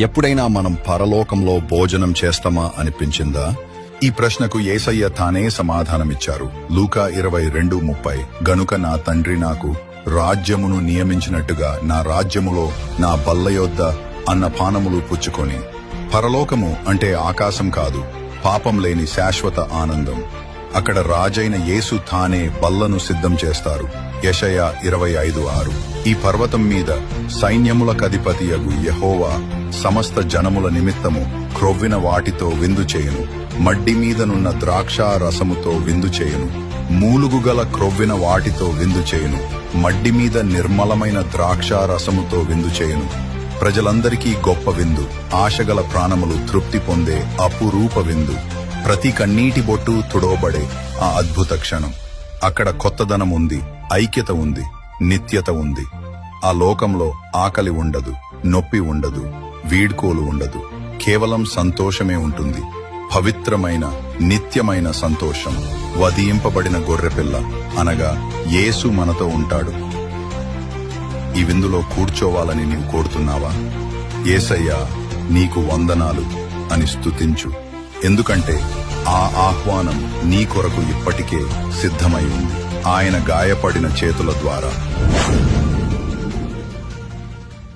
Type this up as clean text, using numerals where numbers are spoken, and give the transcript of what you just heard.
ఎప్పుడైనా మనం పరలోకంలో భోజనం చేస్తామా అనిపించిందా? ఈ ప్రశ్నకు యేసయ్య తానే సమాధానమిచ్చారు. లూకా 22:30. గనుక నా తండ్రి నాకు రాజ్యమును నియమించినట్టుగా నా రాజ్యములో నా బల్ల యొద్ద అన్నపానములు పుచ్చుకొని. పరలోకము అంటే ఆకాశం కాదు, పాపం లేని శాశ్వత ఆనందం. అక్కడ రాజైన యేసు తానే బల్లను సిద్ధం చేస్తారు. యెషయా 25:6. ఈ పర్వతం మీద సైన్యములకధిపతియగు యెహోవా సమస్త జనముల నిమిత్తము క్రొవ్విన వాటితో విందు చేయును. మడ్డి మీదనున్న ద్రాక్ష రసముతో విందు చేయును. మూలుగుగల క్రొవ్విన వాటితో విందు చేయును. మడ్డి మీద నిర్మలమైన ద్రాక్ష రసముతో విందు చేయును. ప్రజలందరికీ గొప్ప విందు. ఆశగల ప్రాణములు తృప్తి పొందే అపురూప విందు. ప్రతి కన్నీటి బొట్టు తుడవబడే ఆ అద్భుత క్షణం. అక్కడ కొత్తదనం ఉంది, ఐక్యత ఉంది, నిత్యత ఉంది. ఆ లోకంలో ఆకలి ఉండదు, నొప్పి ఉండదు, వీడ్కోలు ఉండదు. కేవలం సంతోషమే ఉంటుంది. పవిత్రమైన నిత్యమైన సంతోషం. వధింపబడిన గొర్రెపిల్ల అనగా యేసు మనతో ఉంటాడు. ఈ విందులో కూర్చోవాలని నీవు కోరుతున్నావా? యేసయ్యా నీకు వందనాలు అని స్తుతించు. ఎందుకంటే ఆ ఆహ్వానం నీ కొరకు ఇప్పటికే సిద్ధమై ఉంది. ఆయన గాయపడిన చేతుల ద్వారా